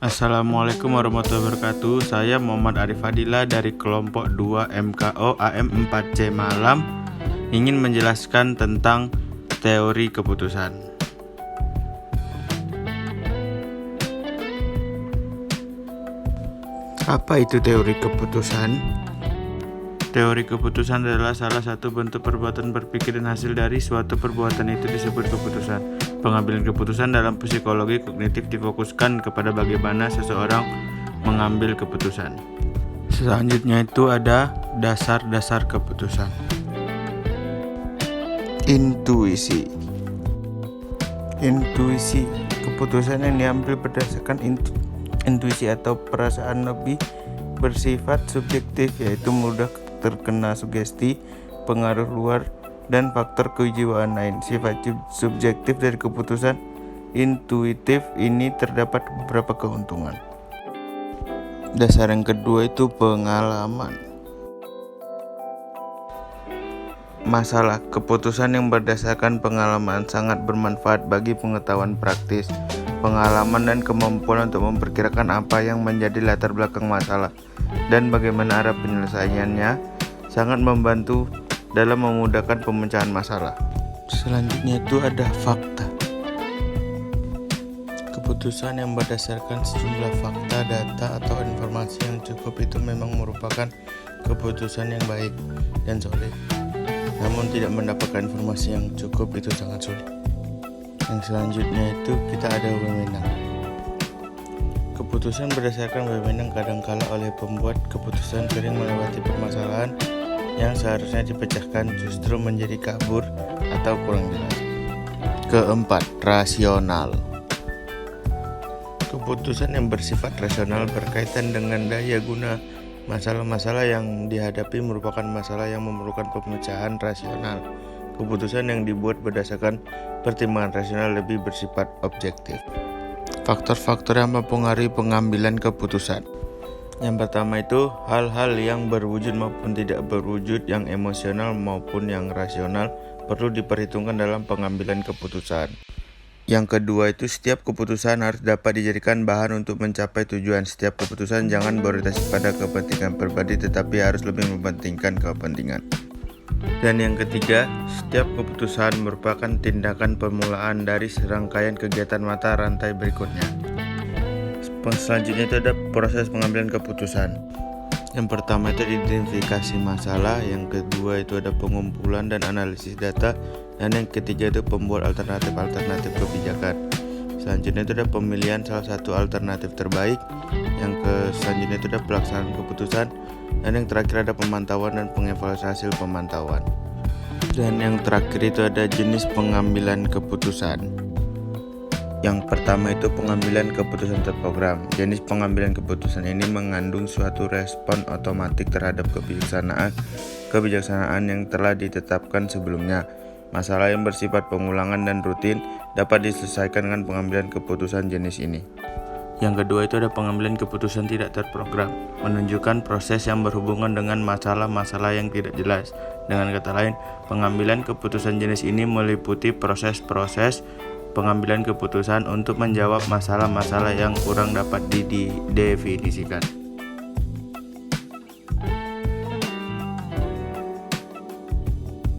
Assalamualaikum warahmatullahi wabarakatuh. Saya Muhammad Arif Fadila dari kelompok 2 MKO AM 4C Malam ingin menjelaskan tentang teori keputusan. Apa itu teori keputusan? Teori keputusan adalah salah satu bentuk perbuatan berpikir dan hasil dari suatu perbuatan itu disebut keputusan. Pengambilan keputusan dalam psikologi kognitif difokuskan kepada bagaimana seseorang mengambil keputusan. Selanjutnya itu ada dasar-dasar keputusan. Intuisi. Intuisi keputusan yang diambil berdasarkan intuisi atau perasaan lebih bersifat subjektif, yaitu mudah terkena sugesti, pengaruh luar, dan faktor kejiwaan lain. Sifat subjektif dari keputusan intuitif ini terdapat beberapa keuntungan. Dasar yang kedua itu pengalaman. Masalah keputusan yang berdasarkan pengalaman sangat bermanfaat bagi pengetahuan praktis. Pengalaman dan kemampuan untuk memperkirakan apa yang menjadi latar belakang masalah dan bagaimana arah penyelesaiannya sangat membantu dalam memudahkan pemecahan masalah. Selanjutnya itu ada fakta. Keputusan yang berdasarkan sejumlah fakta, data, atau informasi yang cukup itu memang merupakan keputusan yang baik dan solid. Namun tidak mendapatkan informasi yang cukup itu sangat sulit. Yang selanjutnya itu kita ada wewenang. Keputusan berdasarkan wewenang kadangkala oleh pembuat keputusan sering melewati permasalahan yang seharusnya dipecahkan justru menjadi kabur atau kurang jelas. Keempat, rasional. Keputusan yang bersifat rasional berkaitan dengan daya guna. Masalah-masalah yang dihadapi merupakan masalah yang memerlukan pemecahan rasional. Keputusan yang dibuat berdasarkan pertimbangan rasional lebih bersifat objektif. Faktor-faktor yang mempengaruhi pengambilan keputusan. Yang pertama itu hal-hal yang berwujud maupun tidak berwujud, yang emosional maupun yang rasional perlu diperhitungkan dalam pengambilan keputusan. Yang kedua itu setiap keputusan harus dapat dijadikan bahan untuk mencapai tujuan. Setiap keputusan jangan berorientasi pada kepentingan pribadi tetapi harus lebih mementingkan kepentingan. Dan yang ketiga, setiap keputusan merupakan tindakan permulaan dari serangkaian kegiatan mata rantai berikutnya. Selanjutnya itu ada proses pengambilan keputusan. Yang pertama itu identifikasi masalah, yang kedua itu ada pengumpulan dan analisis data, dan yang ketiga itu pembuat alternatif kebijakan. Selanjutnya itu ada pemilihan salah satu alternatif terbaik, yang selanjutnya itu ada pelaksanaan keputusan, dan yang terakhir ada pemantauan dan pengevaluasi hasil pemantauan. Dan yang terakhir itu ada jenis pengambilan keputusan. Yang pertama itu pengambilan keputusan terprogram. Jenis pengambilan keputusan ini mengandung suatu respon otomatis terhadap kebijaksanaan yang telah ditetapkan sebelumnya. Masalah yang bersifat pengulangan dan rutin dapat diselesaikan dengan pengambilan keputusan jenis ini. Yang kedua itu ada pengambilan keputusan tidak terprogram, menunjukkan proses yang berhubungan dengan masalah-masalah yang tidak jelas. Dengan kata lain, pengambilan keputusan jenis ini meliputi proses-proses pengambilan keputusan untuk menjawab masalah-masalah yang kurang dapat didefinisikan.